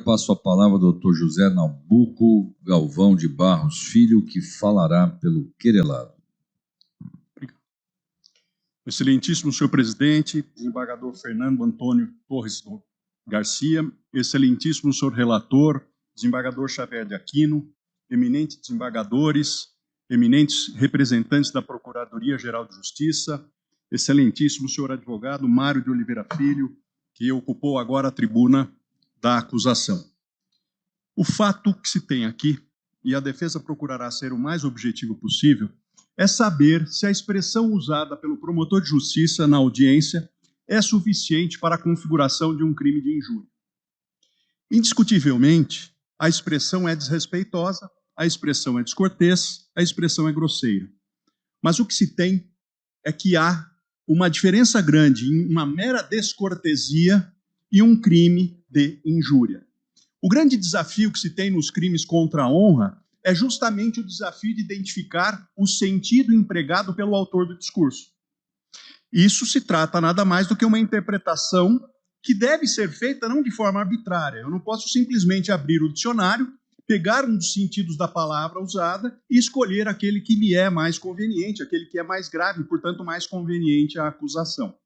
passo a palavra ao doutor José Nabuco Galvão de Barros Filho, que falará pelo querelado. Excelentíssimo senhor presidente, desembargador Fernando Antônio Torres Garcia, excelentíssimo senhor relator, desembargador Xavier de Aquino, eminentes desembargadores, eminentes representantes da Procuradoria-Geral de Justiça, excelentíssimo senhor advogado Mário de Oliveira Filho, que ocupou agora a tribuna da acusação. O fato que se tem aqui, e a defesa procurará ser o mais objetivo possível, é saber se a expressão usada pelo promotor de justiça na audiência é suficiente para a configuração de um crime de injúria. Indiscutivelmente, a expressão é desrespeitosa, a expressão é descortês, a expressão é grosseira. Mas o que se tem é que há uma diferença grande em uma mera descortesia e um crime de injúria. O grande desafio que se tem nos crimes contra a honra é justamente o desafio de identificar o sentido empregado pelo autor do discurso. Isso se trata nada mais do que uma interpretação que deve ser feita não de forma arbitrária. Eu não posso simplesmente abrir o dicionário, pegar um dos sentidos da palavra usada e escolher aquele que me é mais conveniente, aquele que é mais grave, portanto, mais conveniente à acusação.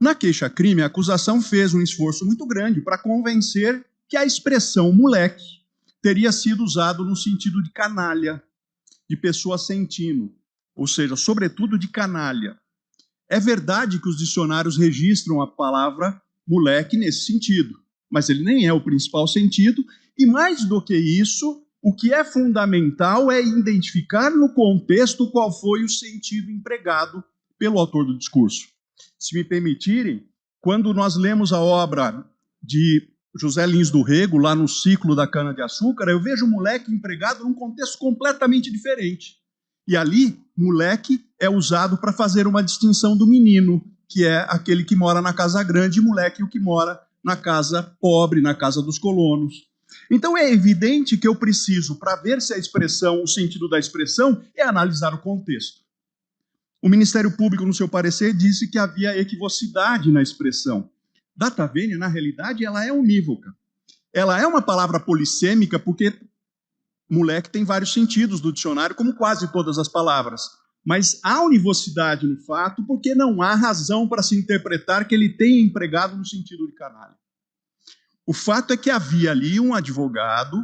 Na queixa-crime, a acusação fez um esforço muito grande para convencer que a expressão moleque teria sido usado no sentido de canalha, de pessoa sem tino, ou seja, sobretudo de canalha. É verdade que os dicionários registram a palavra moleque nesse sentido, mas ele nem é o principal sentido, e mais do que isso, o que é fundamental é identificar no contexto qual foi o sentido empregado pelo autor do discurso. Se me permitirem, quando nós lemos a obra de José Lins do Rego, lá no Ciclo da Cana-de-Açúcar, eu vejo o moleque empregado num contexto completamente diferente. E ali, moleque é usado para fazer uma distinção do menino, que é aquele que mora na casa grande, e moleque o que mora na casa pobre, na casa dos colonos. Então é evidente que eu preciso, para ver se a expressão, o sentido da expressão, é analisar o contexto. O Ministério Público, no seu parecer, disse que havia equivocidade na expressão. Data vênia, na realidade, ela é unívoca. Ela é uma palavra polissêmica porque moleque tem vários sentidos do dicionário, como quase todas as palavras. Mas há univocidade no fato porque não há razão para se interpretar que ele tenha empregado no sentido de canalha. O fato é que havia ali um advogado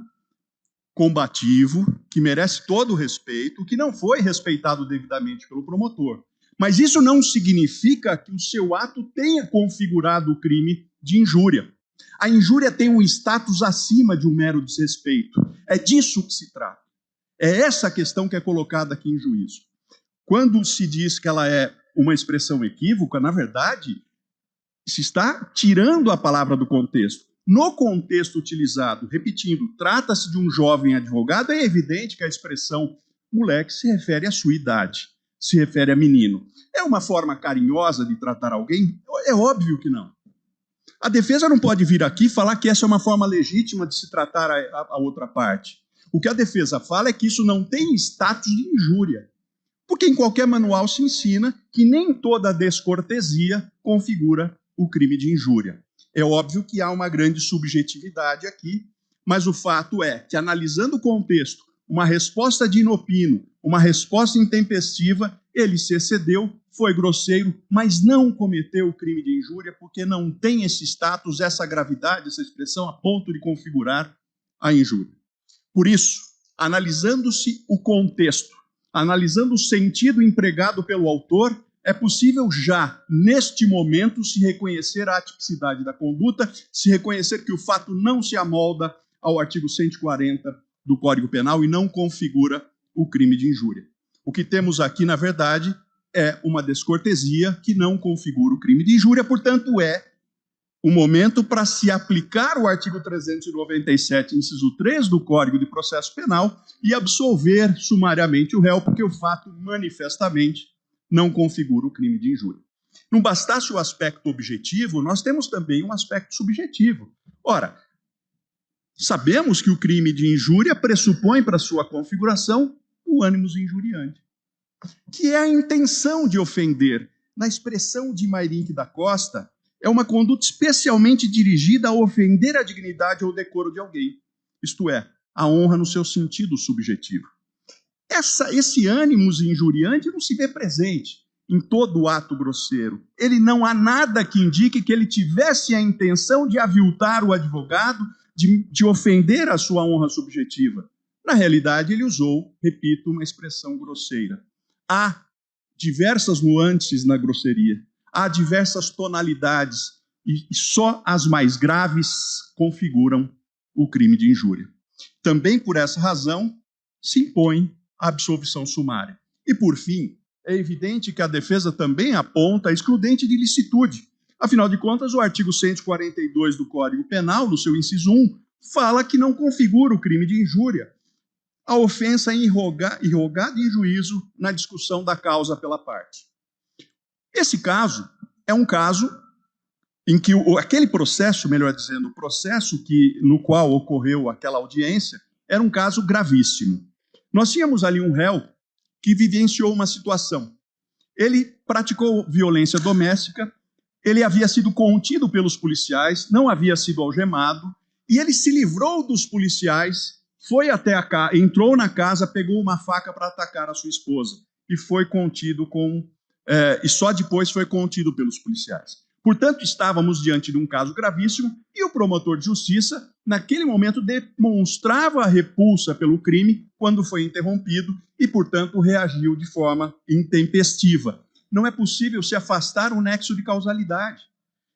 combativo, que merece todo o respeito, que não foi respeitado devidamente pelo promotor. Mas isso não significa que o seu ato tenha configurado o crime de injúria. A injúria tem um status acima de um mero desrespeito. É disso que se trata. É essa a questão que é colocada aqui em juízo. Quando se diz que ela é uma expressão equívoca, na verdade, se está tirando a palavra do contexto. No contexto utilizado, repetindo, trata-se de um jovem advogado, é evidente que a expressão moleque se refere à sua idade, se refere a menino. É uma forma carinhosa de tratar alguém? É óbvio que não. A defesa não pode vir aqui e falar que essa é uma forma legítima de se tratar a outra parte. O que a defesa fala é que isso não tem status de injúria, porque em qualquer manual se ensina que nem toda descortesia configura o crime de injúria. É óbvio que há uma grande subjetividade aqui, mas o fato é que, analisando o contexto, uma resposta de inopino, uma resposta intempestiva, ele se excedeu, foi grosseiro, mas não cometeu o crime de injúria, porque não tem esse status, essa gravidade, essa expressão, a ponto de configurar a injúria. Por isso, analisando-se o contexto, analisando o sentido empregado pelo autor, é possível já, neste momento, se reconhecer a atipicidade da conduta, se reconhecer que o fato não se amolda ao artigo 140 do Código Penal e não configura o crime de injúria. O que temos aqui, na verdade, é uma descortesia que não configura o crime de injúria, portanto, é o momento para se aplicar o artigo 397, inciso 3 do Código de Processo Penal e absolver sumariamente o réu, porque o fato manifestamente não configura o crime de injúria. Não bastasse o aspecto objetivo, nós temos também um aspecto subjetivo. Ora, sabemos que o crime de injúria pressupõe para sua configuração o ânimos injuriante, que é a intenção de ofender. Na expressão de Mairink da Costa, é uma conduta especialmente dirigida a ofender a dignidade ou decoro de alguém, isto é, a honra no seu sentido subjetivo. Esse ânimos injuriante não se vê presente em todo o ato grosseiro. Não há nada que indique que ele tivesse a intenção de aviltar o advogado, de ofender a sua honra subjetiva. Na realidade, ele usou, repito, uma expressão grosseira. Há diversas nuances na grosseria, há diversas tonalidades, e só as mais graves configuram o crime de injúria. Também por essa razão se impõe a absolvição sumária. E, por fim, é evidente que a defesa também aponta a excludente de ilicitude. Afinal de contas, o artigo 142 do Código Penal, no seu inciso 1, fala que não configura o crime de injúria a ofensa irrogada em juízo na discussão da causa pela parte. Esse caso é um caso em que aquele processo, melhor dizendo, o processo no qual ocorreu aquela audiência, era um caso gravíssimo. Nós tínhamos ali um réu que vivenciou uma situação. Ele praticou violência doméstica, ele havia sido contido pelos policiais, não havia sido algemado, e ele se livrou dos policiais, foi até a casa, entrou na casa, pegou uma faca para atacar a sua esposa, e foi contido e só depois foi contido pelos policiais. Portanto, estávamos diante de um caso gravíssimo e o promotor de justiça, naquele momento, demonstrava a repulsa pelo crime quando foi interrompido e, portanto, reagiu de forma intempestiva. Não é possível se afastar o nexo de causalidade.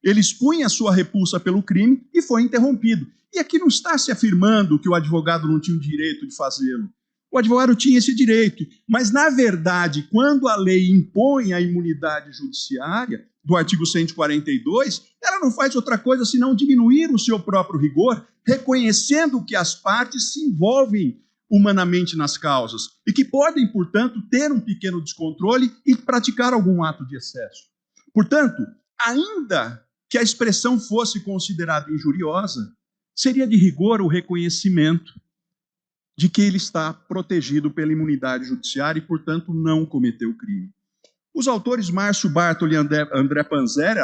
Ele expunha a sua repulsa pelo crime e foi interrompido. E aqui não está se afirmando que o advogado não tinha o direito de fazê-lo. O advogado tinha esse direito, mas, na verdade, quando a lei impõe a imunidade judiciária, do artigo 142, ela não faz outra coisa senão diminuir o seu próprio rigor, reconhecendo que as partes se envolvem humanamente nas causas e que podem, portanto, ter um pequeno descontrole e praticar algum ato de excesso. Portanto, ainda que a expressão fosse considerada injuriosa, seria de rigor o reconhecimento de que ele está protegido pela imunidade judiciária e, portanto, não cometeu crime. Os autores Márcio Bartoli e André Panzeri,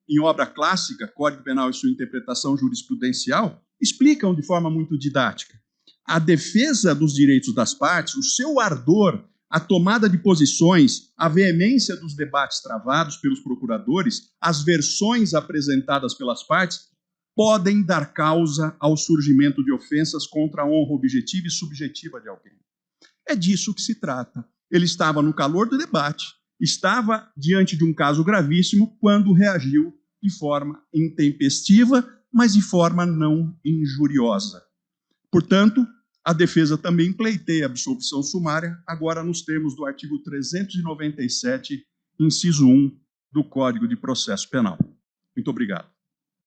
em obra clássica, Código Penal e sua interpretação jurisprudencial, explicam de forma muito didática. A defesa dos direitos das partes, o seu ardor, a tomada de posições, a veemência dos debates travados pelos procuradores, as versões apresentadas pelas partes, podem dar causa ao surgimento de ofensas contra a honra objetiva e subjetiva de alguém. É disso que se trata. Ele estava no calor do debate, estava diante de um caso gravíssimo quando reagiu de forma intempestiva, mas de forma não injuriosa. Portanto, a defesa também pleiteia a absolvição sumária, agora nos termos do artigo 397, inciso 1 do Código de Processo Penal. Muito obrigado.